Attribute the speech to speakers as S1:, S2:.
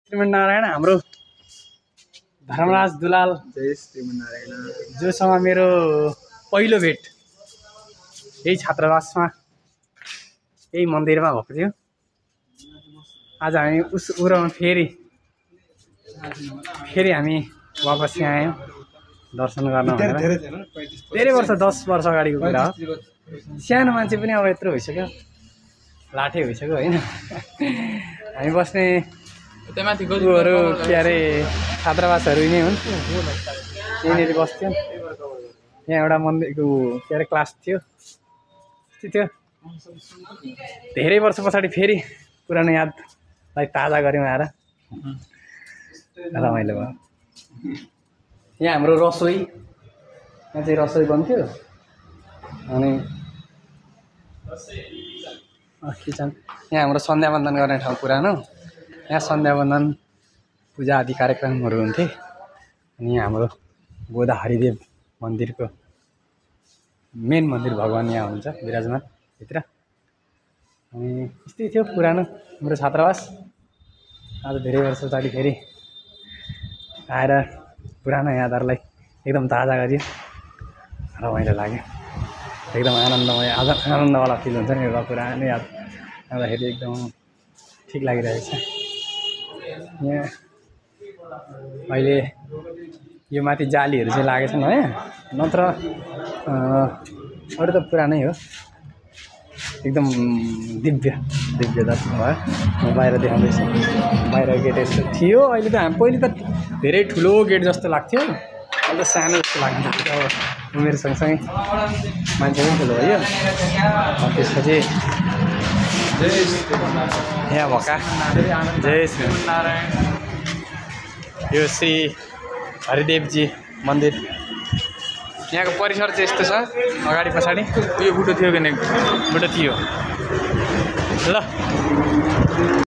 S1: श्रीमन्नारायण हाम्रो धर्मराज दुलाल
S2: जय श्रीमन्नारायण
S1: जोसँग मेरो पहिलो भेट यही छात्रावासमा यही मन्दिरमा भएको थियो। आज हामी उरमा फेरि हामी वापस यहाँ आयौँ दर्शन गर्न भनेर। धेरै वर्ष 10 वर्ष अगाडिको कुरा हो। सानो मान्छे पनि अब यत्रो भइसक्यो, लाठे भइसक्यो होइन। हामी बस्ने उहरू के अरे छात्रावासहरू नै हुन्, यहीँनिर बस्थ्यौँ। यहाँ एउटा मन्दिरको के अरे क्लास थियो, त्यो धेरै वर्ष पछाडि फेरि पुरानो यादलाई ताजा गऱ्यौँ आएर, रमाइलो भयो। यहाँ हाम्रो रसोई, यहाँ चाहिँ रसोई बन्थ्यो अनि किचन। यहाँ हाम्रो सन्ध्यावन्दन गर्ने ठाउँ पुरानो, यहाँ सन्ध्यावन्दन पूजा आदि कार्यक्रमहरू हुन्थे। अनि यहाँ हाम्रो गोदा हरिदेव मन्दिरको मेन मन्दिर भगवान् यहाँ हुन्छ विराजमान भित्र। अनि यस्तै थियो पुरानो हाम्रो छात्रावास। आज धेरै वर्ष पछाडि फेरि आएर पुरानो यादहरूलाई एकदम ताजा गरियो, रमाइलो लाग्यो, एकदम आनन्दमय आनन्दवाला फिल हुन्छ नि। एउटा पुरानो याद आउँदाखेरि एकदम ठिक लागिरहेको छ। यहाँ अहिले यो माथि जालीहरू चाहिँ लागेको छ नयाँ, नत्र अरू त पुरानै हो। एकदम दिव्य दर्शन भयो। म बाहिर देखाउँदैछु, बाहिर गेट यस्तो थियो। अहिले त पहिले त धेरै ठुलो गेट जस्तो लाग्थ्यो, अहिले त सानो जस्तो लाग्थ्यो। अब उमेर सँगसँगै मान्छे पनि ठुलो भयो। त्यसपछि यहाँ भएका जय श्रीमन्नारायण, यो श्री हरिदेवजी मन्दिर। यहाँको परिसर चाहिँ यस्तो छ। अगाडि पछाडि यो बुटो थियो कि बुटो थियो ल।